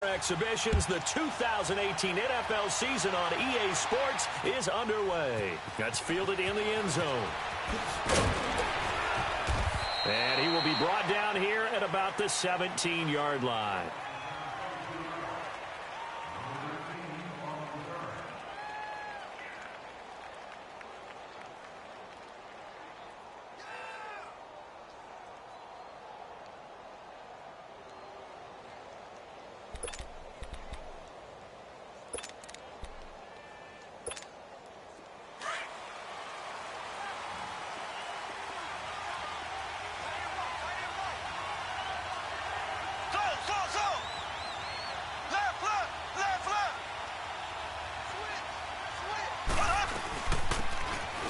Exhibitions, the 2018 NFL season on EA Sports is underway. That's fielded in the end zone. And he will be brought down here at about the 17-yard line.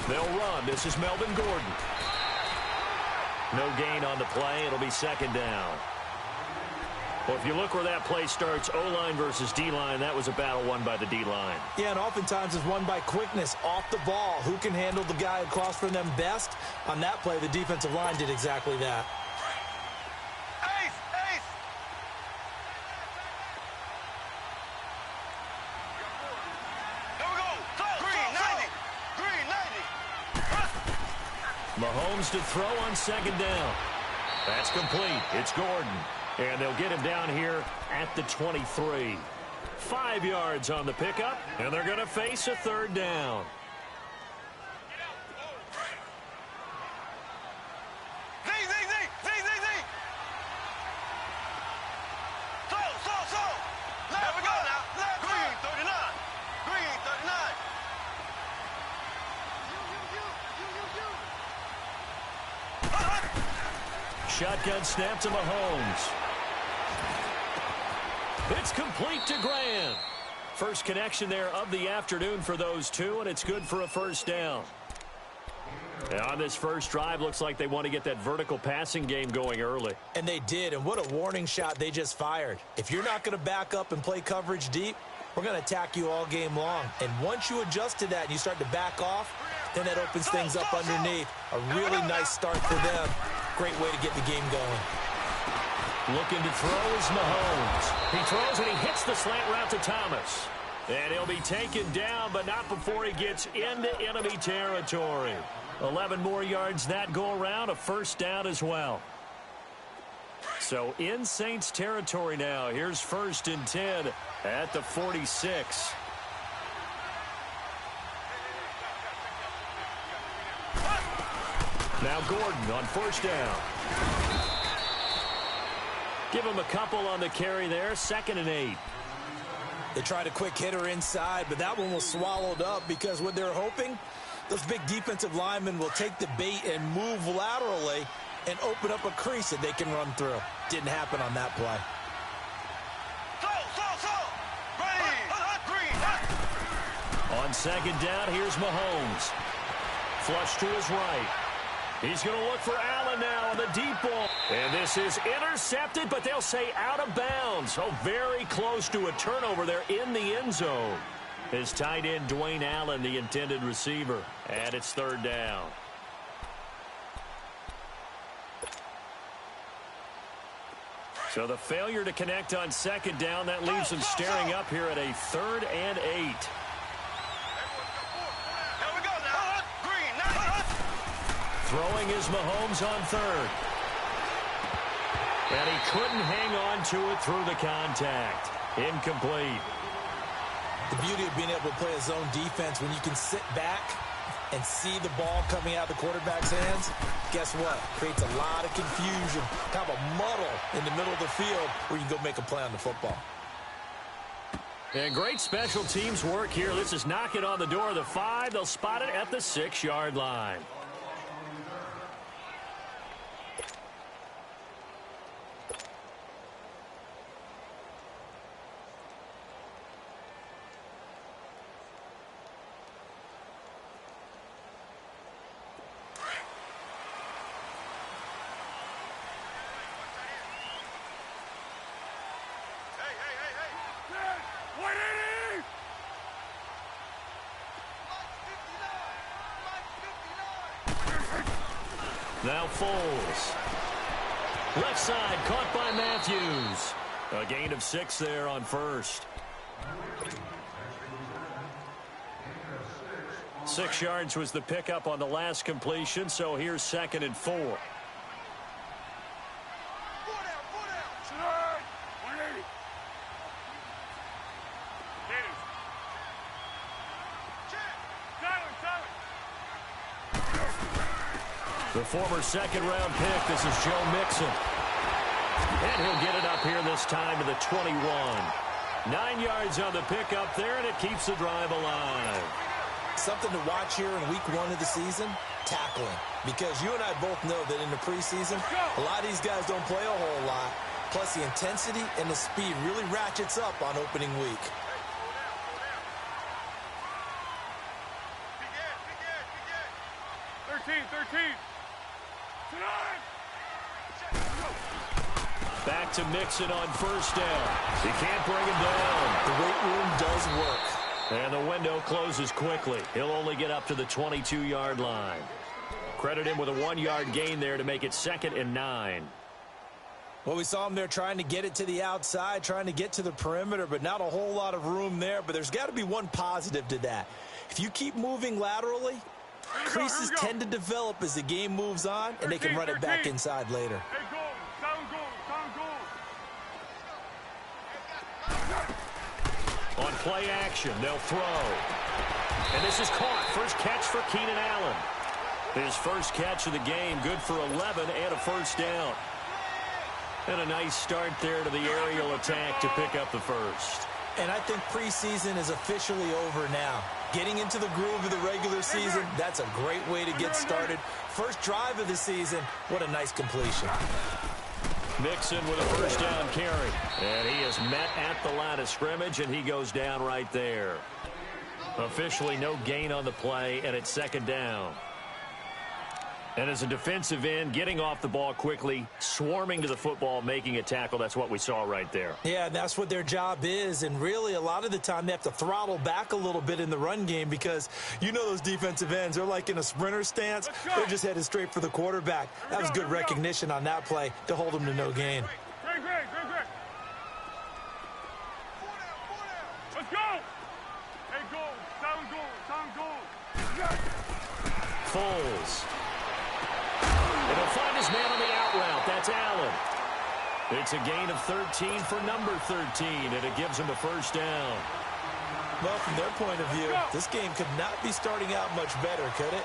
They'll run. This is Melvin Gordon. No gain on the play. It'll be second down. Well, if you look where that play starts, O-line versus D-line, that was a battle won by the D-line. Yeah, and oftentimes it's won by quickness off the ball. Who can handle the guy across from them best? On that play, the defensive line did exactly that. Mahomes to throw on second down. That's complete. It's Gordon. And they'll get him down here at the 23. 5 yards on the pickup, and they're going to face a third down. Shotgun snap to Mahomes. It's complete to Grant. First connection there of the afternoon for those two, and it's good for a first down. And on this first drive, looks like they want to get that vertical passing game going early. And they did, and what a warning shot they just fired. If you're not going to back up and play coverage deep, we're going to attack you all game long. And once you adjust to that and you start to back off, then that opens things up underneath. A really nice start for them. Great way to get the game going. Looking to throw is Mahomes. He throws and he hits the slant route to Thomas. And he'll be taken down, but not before he gets into enemy territory. 11 more yards that go around, a first down as well. So in Saints territory now. Here's 1st and 10 at the 46. Now Gordon on first down. Give him a couple on the carry there. 2nd and 8. They tried a quick hitter inside, but that one was swallowed up because what they're hoping, those big defensive linemen will take the bait and move laterally and open up a crease that they can run through. Didn't happen on that play. On 2nd down, here's Mahomes. Flush to his right. He's going to look for Allen now on the deep ball. And this is intercepted, but they'll say out of bounds. Oh, very close to a turnover there in the end zone. His tight end, Dwayne Allen, the intended receiver. And it's 3rd down. So the failure to connect on 2nd down, that leaves them staring up here at a 3rd and 8. Throwing is Mahomes on 3rd. And he couldn't hang on to it through the contact. Incomplete. The beauty of being able to play a zone defense when you can sit back and see the ball coming out of the quarterback's hands, guess what? Creates a lot of confusion, kind of a muddle in the middle of the field where you can go make a play on the football. And great special teams work here. This is knocking on the door of the 5. They'll spot it at the 6-yard line. Now Foles. Left side, caught by Matthews. A gain of 6 there on first. 6 yards was the pickup on the last completion, so here's 2nd and 4. The former second-round pick, this is Joe Mixon. And he'll get it up here this time to the 21. 9 yards on the pickup there, and it keeps the drive alive. Something to watch here in week 1 of the season, tackling. Because you and I both know that in the preseason, a lot of these guys don't play a whole lot. Plus, the intensity and the speed really ratchets up on opening week. Back to Mixon on first down. He can't bring him down. The weight room does work. And the window closes quickly. He'll only get up to the 22-yard line. Credit him with a 1-yard gain there to make it 2nd and 9. Well, we saw him there trying to get it to the outside, trying to get to the perimeter, but not a whole lot of room there. But there's got to be one positive to that. If you keep moving laterally, creases tend to develop as the game moves on, and they can run it back inside later. On play action, they'll throw. And this is caught. First catch for Keenan Allen. His first catch of the game, good for 11 and a first down. And a nice start there to the aerial attack to pick up the first. And I think preseason is officially over now. Getting into the groove of the regular season, that's a great way to get started. First drive of the season, what a nice completion. Mixon with a first down carry. And he is met at the line of scrimmage, and he goes down right there. Officially no gain on the play, and it's 2nd down. And as a defensive end, getting off the ball quickly, swarming to the football, making a tackle, that's what we saw right there. Yeah, that's what their job is. And really, a lot of the time, they have to throttle back a little bit in the run game because you know those defensive ends, they're like in a sprinter stance. They're just headed straight for the quarterback. That was good recognition on that play to hold them to no gain. Let's go! Hey, goal! Sound goal! Foles. And he'll find his man on the out route. That's Allen. It's a gain of 13 for number 13, and it gives him a first down. Well, from their point of view, this game could not be starting out much better, could it?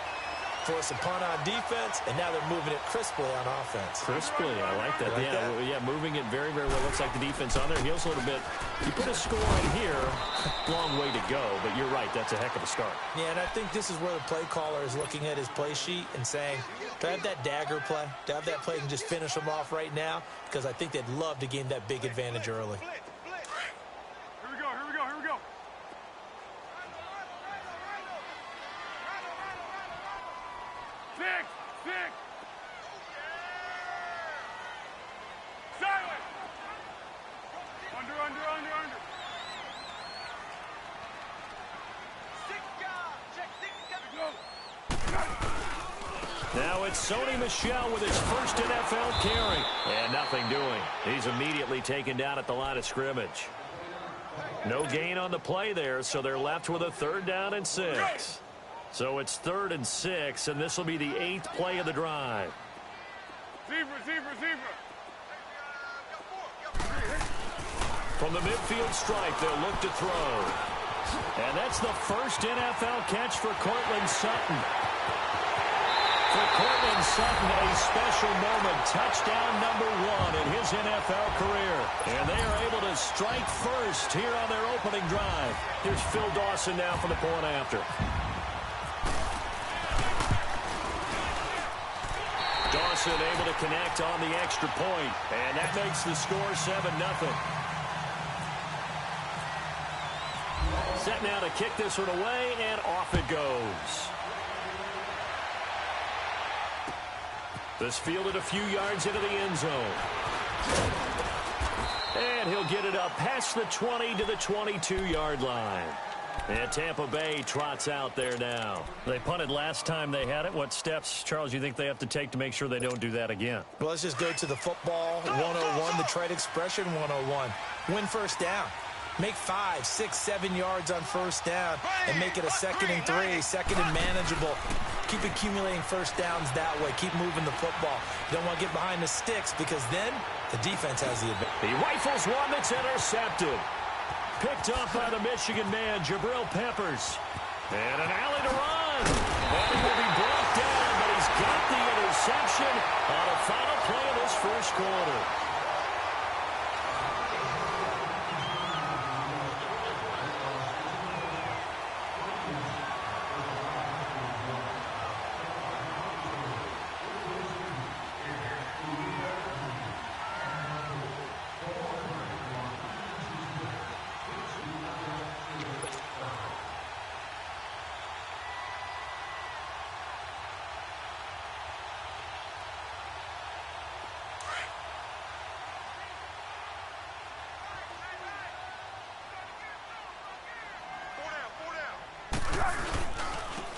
Force a punt on defense, and now they're moving it crisply on offense. Crisply, I like that. Yeah, moving it very, very well. Looks like the defense on there heals a little bit. You put a score in here, long way to go, but you're right, that's a heck of a start. Yeah, and I think this is where the play caller is looking at his play sheet and saying, do I have that dagger play? Do I have that play and just finish them off right now? Because I think they'd love to gain that big advantage early. Here we go. Six. Silent. Under. Now it's Sony Michel with his first NFL carry. And nothing doing. He's immediately taken down at the line of scrimmage. No gain on the play there, so they're left with a 3rd down and 6. So it's 3rd and 6, and this will be the 8th play of the drive. Zebra. From the midfield stripe, they'll look to throw. And that's the first NFL catch for Cortland Sutton. For Cortland Sutton, a special moment, touchdown number 1 in his NFL career. And they are able to strike first here on their opening drive. Here's Phil Dawson now for the point after. Dawson able to connect on the extra point, and that makes the score 7-0. Set now to kick this one away, and off it goes. This fielded a few yards into the end zone. And he'll get it up past the 20 to the 22-yard line. And Tampa Bay trots out there now. They punted last time they had it. What steps, Charles, you think they have to take to make sure they don't do that again? Well, let's just go to the football 101, the trade expression 101. Win first down. Make 5, 6, 7 yards on first down and make it a 2nd and 3, 2nd and manageable. Keep accumulating first downs that way. Keep moving the football. You don't want to get behind the sticks because then the defense has the advantage. He rifles one that's intercepted. Picked up by the Michigan man, Jabril Peppers. And an alley to run. And he will be brought down, but he's got the interception on a final play of this first quarter.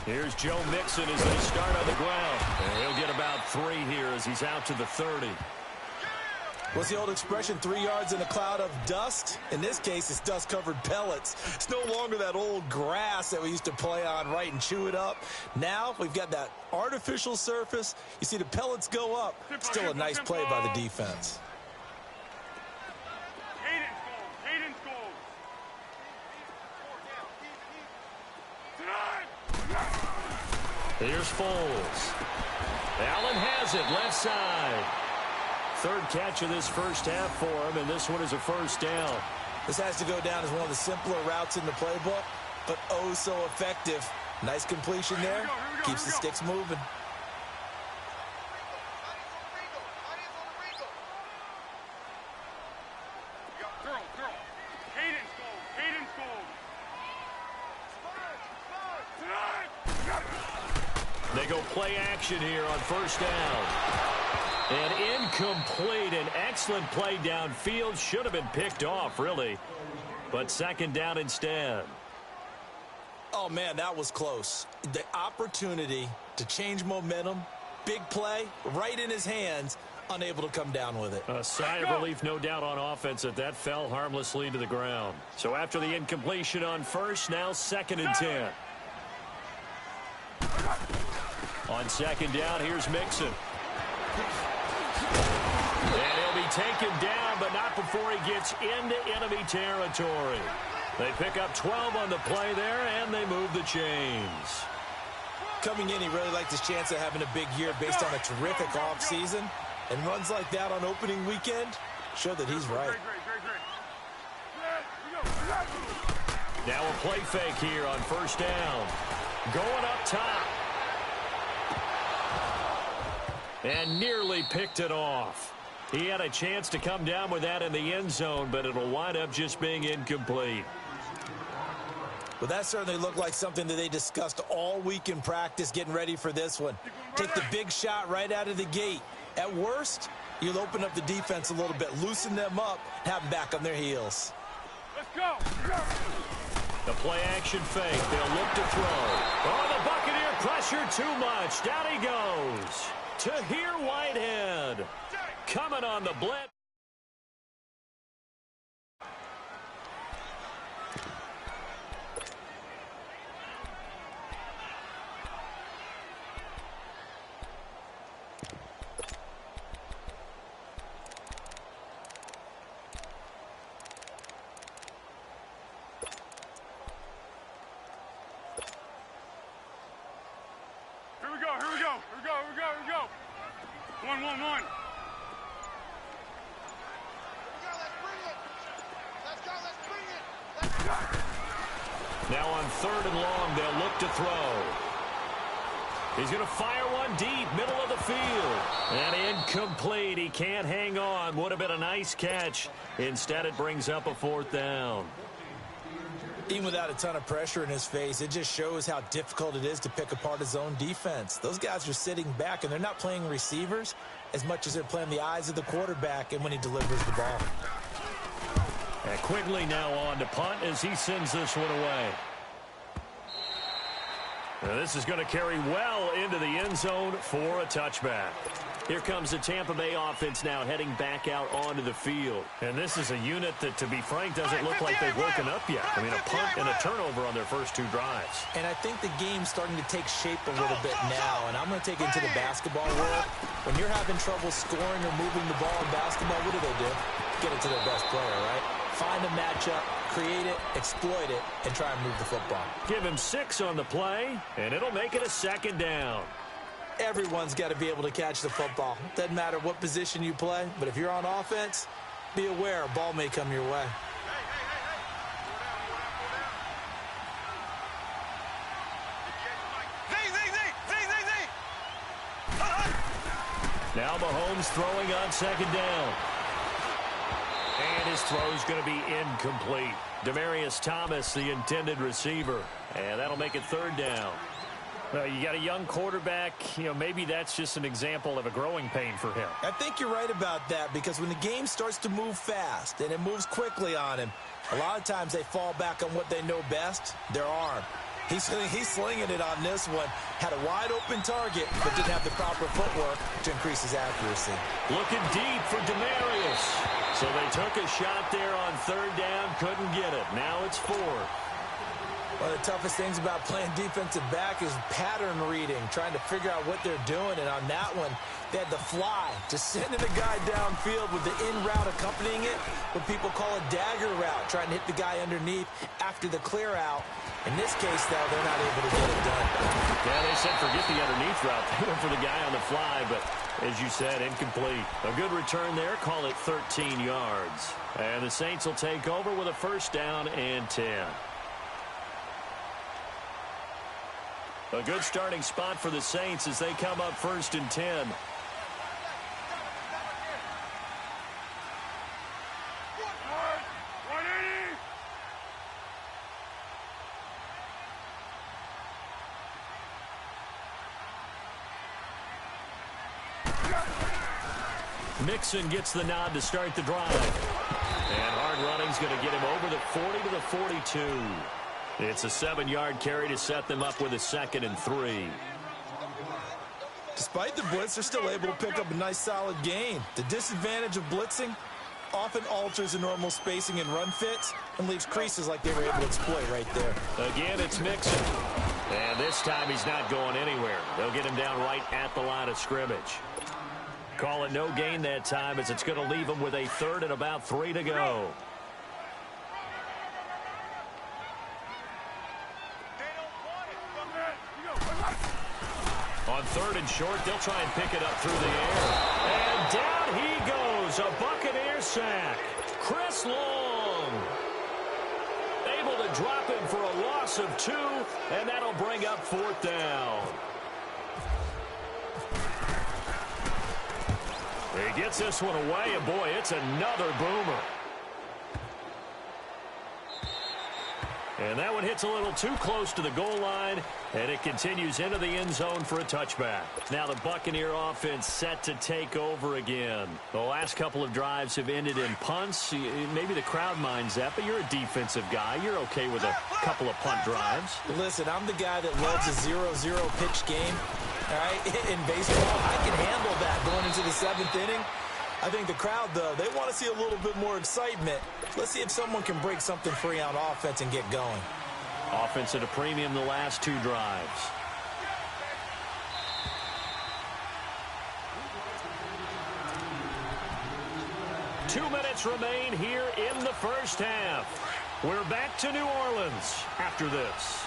Here's Joe Mixon as they start on the ground. And he'll get about 3 here as he's out to the 30. What's the old expression, 3 yards in a cloud of dust? In this case, it's dust-covered pellets. It's no longer that old grass that we used to play on, right, and chew it up. Now we've got that artificial surface. You see the pellets go up. Still a nice play by the defense. Here's Foles. Allen has it, left side. 3rd catch of this first half for him, and this one is a first down. This has to go down as one of the simpler routes in the playbook, but oh so effective. Nice completion there. Keeps the sticks moving. They go play action here on first down. And incomplete. An excellent play downfield. Should have been picked off, really. But 2nd down instead. Oh, man, that was close. The opportunity to change momentum, big play, right in his hands, unable to come down with it. A sigh of relief, no doubt, on offense that fell harmlessly to the ground. So after the incompletion on first, now 2nd and 10. On 2nd down, here's Mixon. And he'll be taken down, but not before he gets into enemy territory. They pick up 12 on the play there, and they move the chains. Coming in, he really liked his chance of having a big year based on a terrific offseason. And runs like that on opening weekend show that he's right. Now a play fake here on first down. Going up top. And nearly picked it off. He had a chance to come down with that in the end zone, but it'll wind up just being incomplete. Well, that certainly looked like something that they discussed all week in practice, getting ready for this one. Take the big shot right out of the gate. At worst, you'll open up the defense a little bit, loosen them up, have them back on their heels. Let's go. The play action fake. They'll look to throw. Oh, the Buccaneer pressure too much. Down he goes. Tahir Whitehead coming on the blitz. Here we go. 1, 1, 1. Now on 3rd and long, they'll look to throw. He's going to fire one deep, middle of the field. And incomplete. He can't hang on. Would have been a nice catch. Instead, it brings up a 4th down. Even without a ton of pressure in his face, it just shows how difficult it is to pick apart his own defense. Those guys are sitting back, and they're not playing receivers as much as they're playing the eyes of the quarterback and when he delivers the ball. And Quigley now on to punt as he sends this one away. Now this is going to carry well into the end zone for a touchback. Here comes the Tampa Bay offense now heading back out onto the field. And this is a unit that, to be frank, doesn't look like they've woken up yet. I mean, a punt and a turnover on their first two drives. And I think the game's starting to take shape a little bit now. And I'm going to take it into the basketball world. When you're having trouble scoring or moving the ball in basketball, what do? Get it to their best player, right? Find a matchup, create it, exploit it, and try and move the football. Give him 6 on the play, and it'll make it a second down. Everyone's got to be able to catch the football. Doesn't matter what position you play, but if you're on offense, be aware a ball may come your way. Now Mahomes throwing on second down. And his throw's going to be incomplete. Demaryius Thomas, the intended receiver. And that'll make it third down. Well, you got a young quarterback. Maybe that's just an example of a growing pain for him. I think you're right about that, because when the game starts to move fast and it moves quickly on him, a lot of times they fall back on what they know best, their arm. He's slinging it on this one. Had a wide-open target, but didn't have the proper footwork to increase his accuracy. Looking deep for Demaryius. So they took a shot there on third down, couldn't get it. Now it's 4. One of the toughest things about playing defensive back is pattern reading, trying to figure out what they're doing. And on that one, they had the fly, just sending a guy downfield with the in route accompanying it, what people call a dagger route, trying to hit the guy underneath after the clear out. In this case, though, they're not able to get it done. Yeah, they said forget the underneath route. They went for the guy on the fly, but as you said, incomplete. A good return there, call it 13 yards. And the Saints will take over with a first down and 10. A good starting spot for the Saints as they come up first and 10. Mixon gets the nod to start the drive. And hard running's going to get him over the 40 to the 42. It's a 7-yard carry to set them up with a 2nd and 3. Despite the blitz, they're still able to pick up a nice, solid gain. The disadvantage of blitzing often alters the normal spacing and run fits and leaves creases like they were able to exploit right there. Again, it's Mixon. And this time he's not going anywhere. They'll get him down right at the line of scrimmage. Call it no gain that time, as it's going to leave him with a 3rd and about 3 to go. On 3rd and short, they'll try and pick it up through the air. And down he goes, a Buccaneer sack. Chris Long able to drop him for a loss of 2, and that'll bring up 4th down. He gets this one away, and boy, it's another boomer. And that one hits a little too close to the goal line, and it continues into the end zone for a touchback. Now the Buccaneer offense set to take over again. The last couple of drives have ended in punts. Maybe the crowd minds that, but you're a defensive guy. You're okay with a couple of punt drives. Listen, I'm the guy that loves a 0-0 pitch game. All right, in baseball, I can handle that going into the 7th inning. I think the crowd, though, they want to see a little bit more excitement. Let's see if someone can break something free on offense and get going. Offense at a premium the last 2 drives. Two minutes remain here in the first half. We're back to New Orleans after this.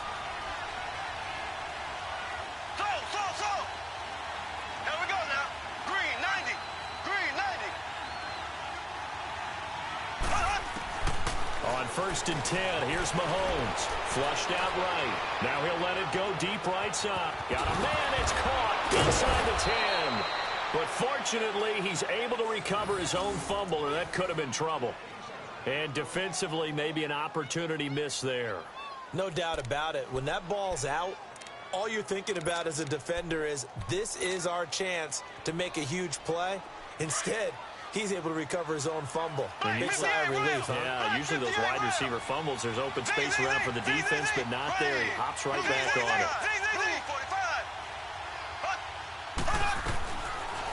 On 1st and 10, here's Mahomes. Flushed out right. Now he'll let it go deep right side. Got a man, it's caught inside the 10. But fortunately, he's able to recover his own fumble, or that could have been trouble. And defensively, maybe an opportunity missed there. No doubt about it. When that ball's out, all you're thinking about as a defender is, this is our chance to make a huge play. Instead, He's able to recover his own fumble. Big sigh of relief, huh? Yeah, usually those wide receiver fumbles, there's open space around for the defense, but not there. He hops right back on it.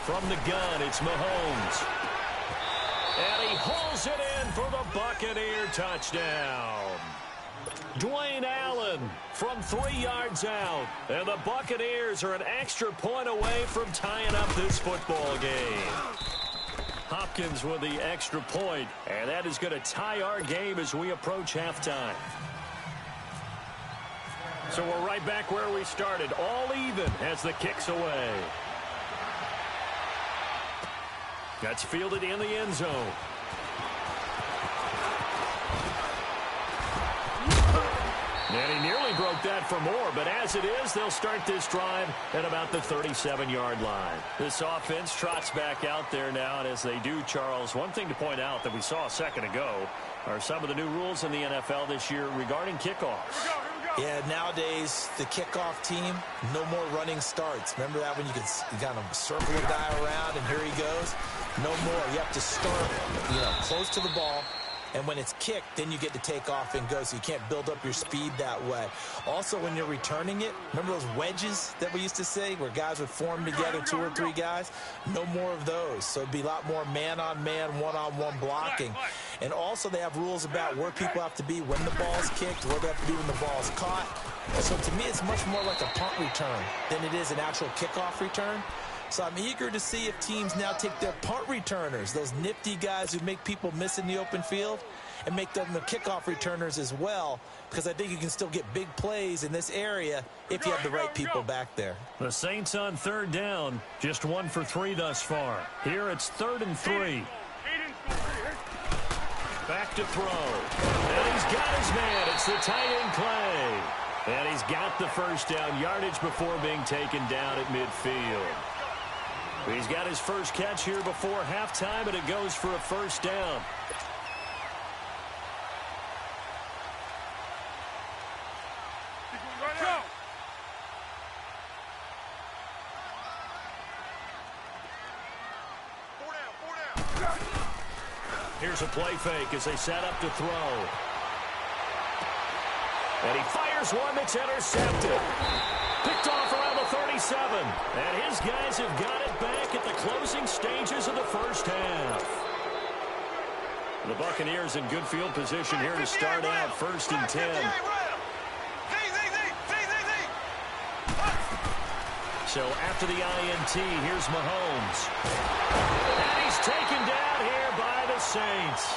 From the gun, it's Mahomes. And he hauls it in for the Buccaneer touchdown. Dwayne Allen from 3 yards out. And the Buccaneers are an extra point away from tying up this football game. Hopkins with the extra point, and that is going to tie our game as we approach halftime. So we're right back where we started, all even as the kick's away. That's fielded in the end zone. And he nearly broke that for more, but as it is, they'll start this drive at about the 37-yard line. This offense trots back out there now, and as they do, Charles, one thing to point out that we saw a second ago are some of the new rules in the NFL this year regarding kickoffs. Yeah, nowadays, the kickoff team, no more running starts. Remember that when you kind of circle a guy around and here he goes? No more. You have to start, close to the ball. And when it's kicked, then you get to take off and go, so you can't build up your speed that way. Also, when you're returning it, remember those wedges that we used to say where guys would form together, 2 or 3 guys? No more of those. So it'd be a lot more man-on-man, one-on-one blocking. And also they have rules about where people have to be when the ball's kicked, where they have to be when the ball's caught. So to me, it's much more like a punt return than it is an actual kickoff return. So I'm eager to see if teams now take their punt returners, those nifty guys who make people miss in the open field, and make them the kickoff returners as well, because I think you can still get big plays in this area if you have the right people back there. The Saints on third down, just 1 for 3 thus far. Here it's 3rd and 3. Back to throw. And he's got his man. It's the tight end Clay. And he's got the first down yardage before being taken down at midfield. He's got his first catch here before halftime, and it goes for a first down. Go. Here's a play fake as they set up to throw. And he fires one that's intercepted. Picked off around the 37. And his guys have got it back at the closing stages of the first half. The Buccaneers in good field position here to start out 1st and 10. So after the INT, here's Mahomes. And he's taken down here by the Saints.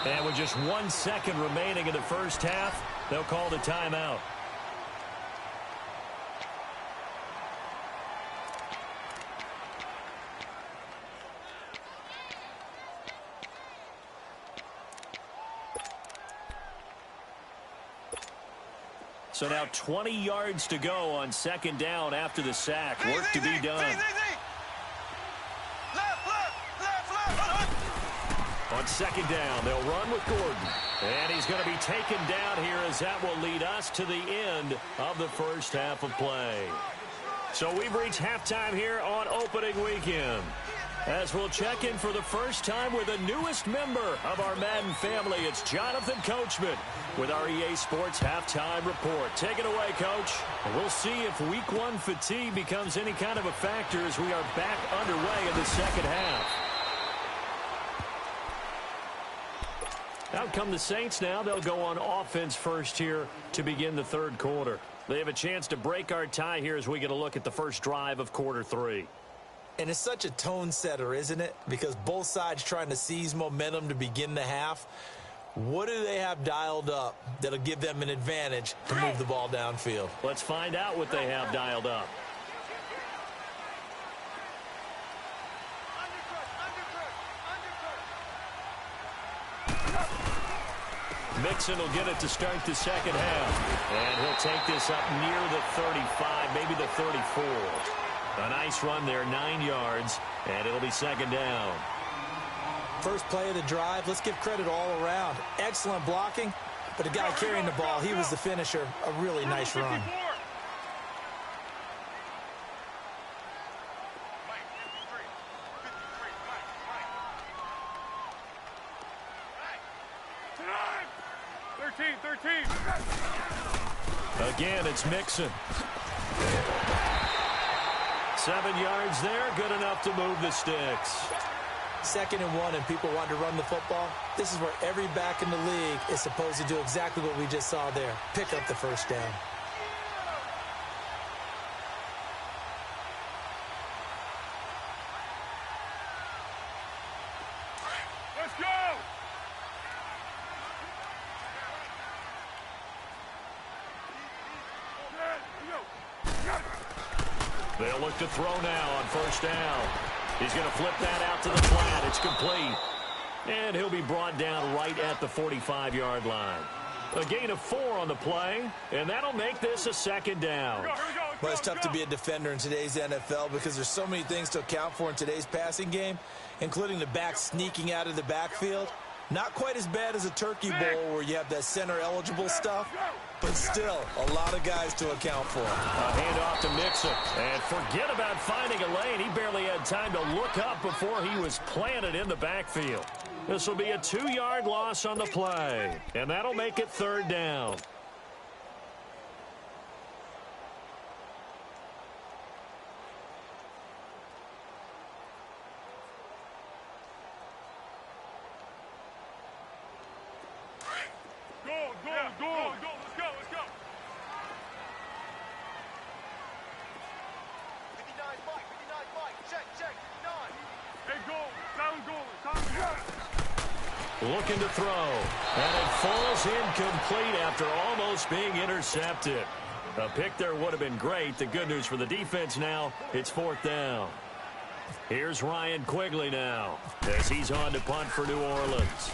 And with just 1 second remaining in the first half, they'll call the timeout. So now 20 yards to go on 2nd down after the sack. Work to be done. On 2nd down, they'll run with Gordon. And he's going to be taken down here as that will lead us to the end of the first half of play. So we've reached halftime here on opening weekend, as we'll check in for the first time with the newest member of our Madden family. It's Jonathan Coachman with our EA Sports Halftime Report. Take it away, Coach. And we'll see if Week 1 fatigue becomes any kind of a factor as we are back underway in the second half. Out come the Saints now. They'll go on offense first here to begin the 3rd quarter. They have a chance to break our tie here as we get a look at the first drive of quarter 3. And it's such a tone setter, isn't it? Because both sides trying to seize momentum to begin the half. What do they have dialed up that'll give them an advantage to move the ball downfield? Let's find out what they have dialed up. Mixon will get it to start the second half. And he'll take this up near the 35, maybe the 34. A nice run there, 9 yards, and it'll be 2nd down. First play of the drive, let's give credit all around. Excellent blocking, but the guy carrying the ball, he was the finisher. A really nice run. 13. Again, it's Mixon. 7 yards there, good enough to move the sticks. 2nd and 1 and people want to run the football. This is where every back in the league is supposed to do exactly what we just saw there. Pick up the first down. Let's go! They'll look to throw now on first down. He's going to flip that out to the flat. It's complete. And he'll be brought down right at the 45-yard line. A gain of 4 on the play, and that'll make this a 2nd down. Well, it's tough to be a defender in today's NFL because there's so many things to account for in today's passing game, including the back sneaking out of the backfield. Not quite as bad as a turkey bowl where you have that center-eligible stuff, but still a lot of guys to account for. A handoff to Mixon. And forget about finding a lane. He barely had time to look up before he was planted in the backfield. This will be a 2-yard loss on the play, and that'll make it 3rd down. Go. Let's go. 59 Mike. Check. 59. Hey, goal. Looking to throw. And it falls incomplete after almost being intercepted. A pick there would have been great. The good news for the defense now, it's 4th down. Here's Ryan Quigley now as he's on to punt for New Orleans.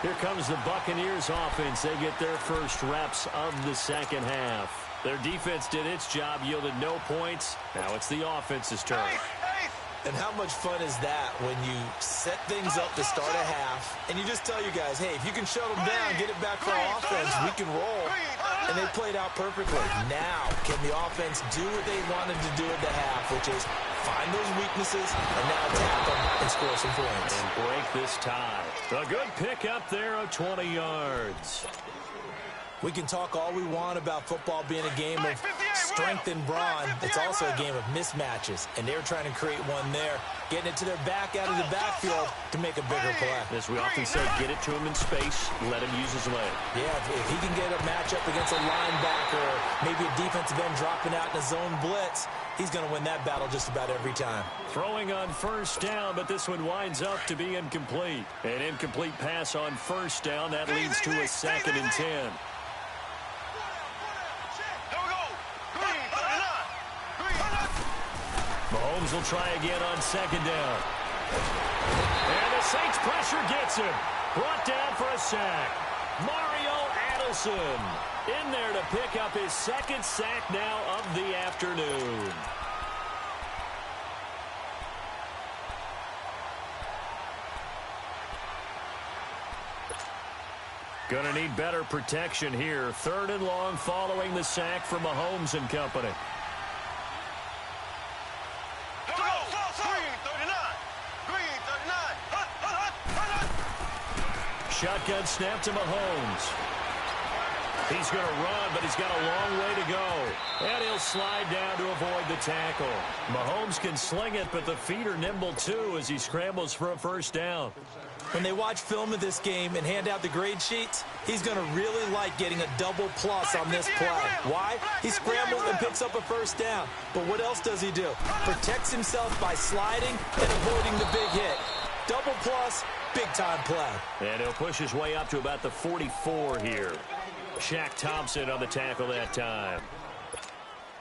Here comes the Buccaneers offense. They get their first reps of the 2nd half. Their defense did its job, yielded no points. Now it's the offense's turn. And how much fun is that when you set things up to start a half and you just tell your guys, hey, if you can shut them down, get it back for our offense, we can roll. And they played out perfectly. Now, can the offense do what they wanted to do at the half, which is find those weaknesses and now attack them and score some points. And break this tie. A good pick up there of 20 yards. We can talk all we want about football being a game of strength and brawn. It's also a game of mismatches, and they're trying to create one there, getting it to their back out of the backfield to make a bigger play. As we often say, get it to him in space, let him use his leg. Yeah, if he can get a matchup against a linebacker or maybe a defensive end dropping out in a zone blitz, he's going to win that battle just about every time. Throwing on first down, but this one winds up to be incomplete. An incomplete pass on first down. That leads to a 2nd and 10. Mahomes will try again on 2nd down. And the Saints pressure gets him. Brought down for a sack. Mario Addison in there to pick up his 2nd sack now of the afternoon. Gonna need better protection here. 3rd and long following the sack from Mahomes and company. Shotgun snap to Mahomes. He's going to run, but he's got a long way to go. And he'll slide down to avoid the tackle. Mahomes can sling it, but the feet are nimble too as he scrambles for a first down. When they watch film of this game and hand out the grade sheets, he's going to really like getting a double plus on this play. Why? He scrambles and picks up a first down. But what else does he do? Protects himself by sliding and avoiding the big hit. Double plus, big-time play. And he'll push his way up to about the 44 here. Shaq Thompson on the tackle that time.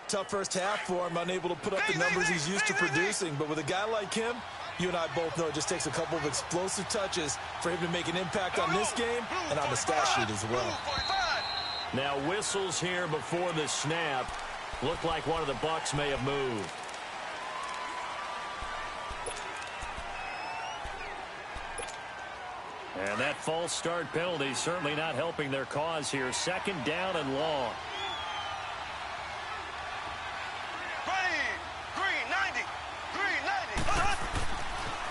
Tough first half for him, unable to put up the numbers he's used to producing. But with a guy like him, you and I both know it just takes a couple of explosive touches for him to make an impact on this game and on the stat sheet as well. Now whistles here before the snap. Looked like one of the Bucs may have moved. And that false start penalty certainly not helping their cause here. 2nd down and long. Green 90.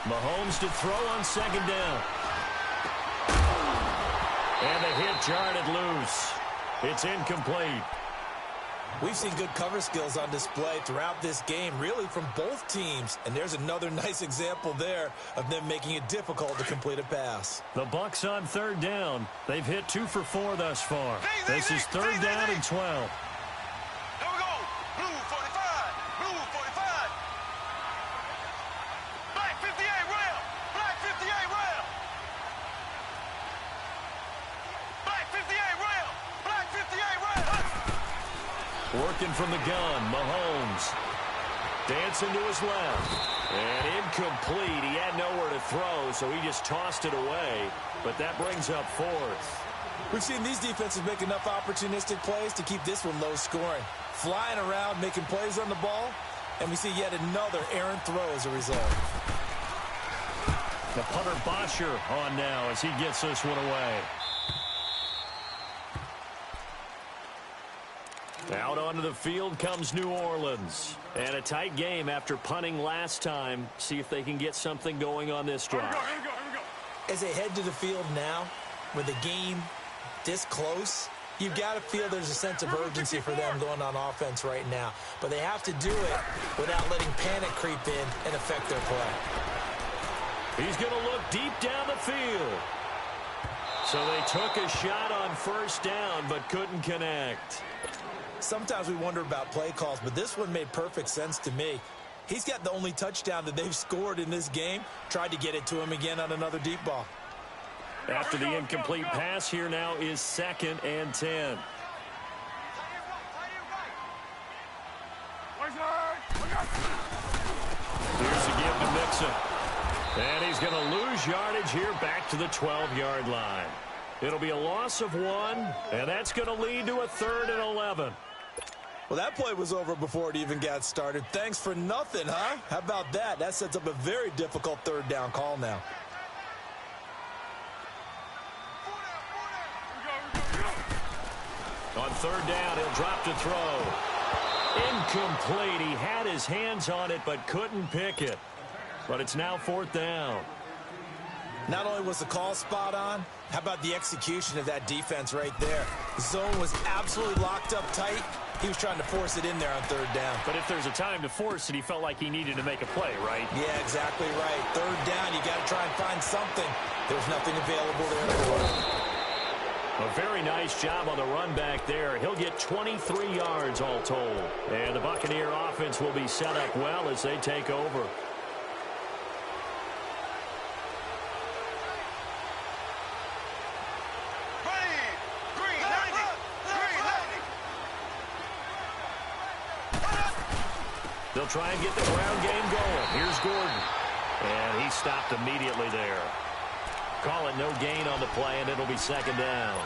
Mahomes to throw on second down. And the hit jarred it loose. It's incomplete. We've seen good cover skills on display throughout this game, really from both teams. And there's another nice example there of them making it difficult to complete a pass. The Bucs on third down. They've hit 2 for 4 thus far. This is third down and 12. Here we go. Blue 45. Blue 45. Black 58 rail. Black 58 rail. Black 58 rail. Black 58 rail. Working from the gun, Mahomes. Dancing to his left. And incomplete. He had nowhere to throw, so he just tossed it away. But that brings up fourth. We've seen these defenses make enough opportunistic plays to keep this one low scoring. Flying around, making plays on the ball, and we see yet another errant throw as a result. The punter Bosher on now as he gets this one away. Out onto the field comes New Orleans. And a tight game after punting last time. See if they can get something going on this drive. Here we go. As they head to the field now, with the game this close, you've got to feel there's a sense of urgency for them going on offense right now. But they have to do it without letting panic creep in and affect their play. He's going to look deep down the field. So they took a shot on first down but couldn't connect. Sometimes we wonder about play calls, but this one made perfect sense to me. He's got the only touchdown that they've scored in this game. Tried to get it to him again on another deep ball. After the incomplete pass, here now is 2nd and 10. Here's a give to Mixon. And he's going to lose yardage here back to the 12-yard line. It'll be a loss of 1, and that's going to lead to a 3rd and 11. Well, that play was over before it even got started. Thanks for nothing, huh? How about that? That sets up a very difficult third down call now. On third down, he'll drop to throw. Incomplete. He had his hands on it but couldn't pick it. But it's now 4th down. Not only was the call spot on, how about the execution of that defense right there? The zone was absolutely locked up tight. He was trying to force it in there on third down. But if there's a time to force it, he felt like he needed to make a play, right? Yeah, exactly right. Third down, you got to try and find something. There's nothing available there for him. A very nice job on the run back there. He'll get 23 yards all told. And the Buccaneer offense will be set up well as they take over. They'll try and get the ground game going. Here's Gordon. And he stopped immediately there. Call it no gain on the play, and it'll be 2nd down.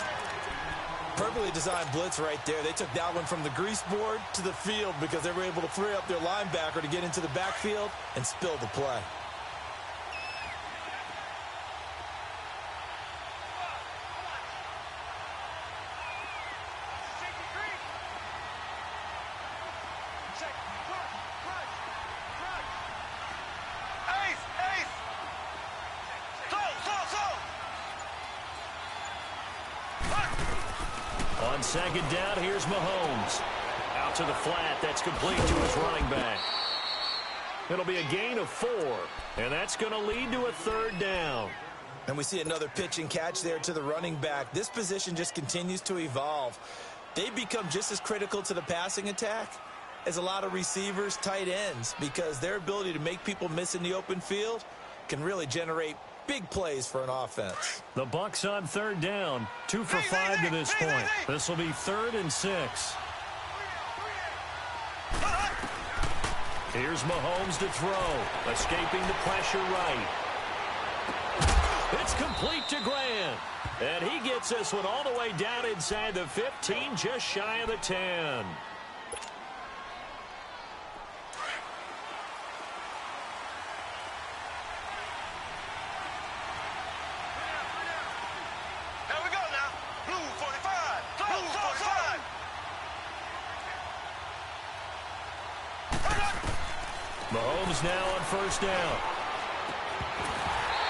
Perfectly designed blitz right there. They took that one from the grease board to the field because they were able to free up their linebacker to get into the backfield and spill the play. On 2nd down, here's Mahomes. Out to the flat. That's complete to his running back. It'll be a gain of 4, and that's going to lead to a 3rd down. And we see another pitch and catch there to the running back. This position just continues to evolve. They become just as critical to the passing attack as a lot of receivers, tight ends, because their ability to make people miss in the open field can really generate big plays for an offense. The Bucs on 3rd down. 2 for 5 to this point. This will be 3rd and 6. Here's Mahomes to throw. Escaping the pressure right. It's complete to Grant. And he gets this one all the way down inside the 15, just shy of the 10. Mahomes now on 1st down.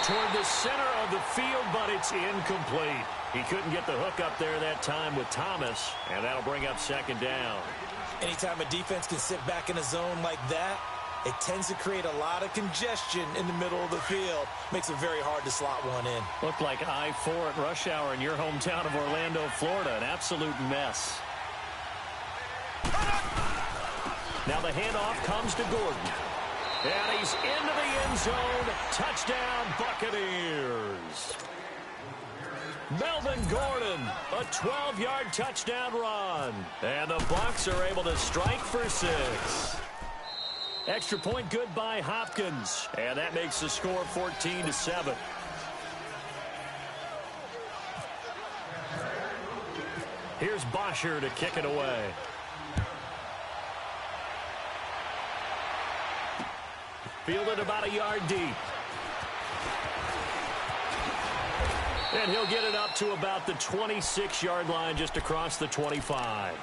toward the center of the field, but it's incomplete. He couldn't get the hook up there that time with Thomas, and that'll bring up second down. Anytime a defense can sit back in a zone like that, it tends to create a lot of congestion in the middle of the field. Makes it very hard to slot one in. Looked like I-4 at rush hour in your hometown of Orlando, Florida. An absolute mess. Now the handoff comes to Gordon. And he's into the end zone. Touchdown, Buccaneers. Melvin Gordon, a 12-yard touchdown run. And the Bucs are able to strike for 6. Extra point good by Hopkins. And that makes the score 14-7. Here's Bosher to kick it away. Fielded about a yard deep. And he'll get it up to about the 26-yard line just across the 25.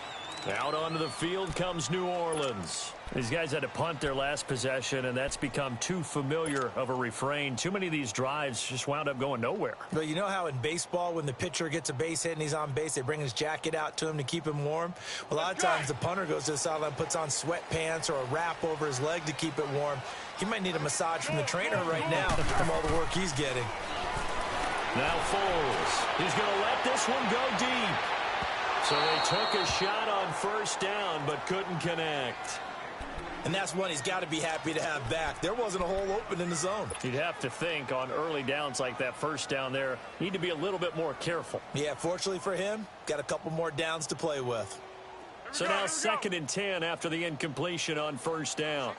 Out onto the field comes New Orleans. These guys had to punt their last possession, and that's become too familiar of a refrain. Too many of these drives just wound up going nowhere. But you know how in baseball, when the pitcher gets a base hit and he's on base, they bring his jacket out to him to keep him warm? Well, a lot of times the punter goes to the sideline, puts on sweatpants or a wrap over his leg to keep it warm. He might need a massage from the trainer right now from all the work he's getting. Now Foles. He's going to let this one go deep. So they took a shot on first down but couldn't connect. And that's one he's got to be happy to have back. There wasn't a hole open in the zone. You'd have to think on early downs like that first down there, need to be a little bit more careful. Yeah, fortunately for him, got a couple more downs to play with. So now 2nd and 10 after the incompletion on first down.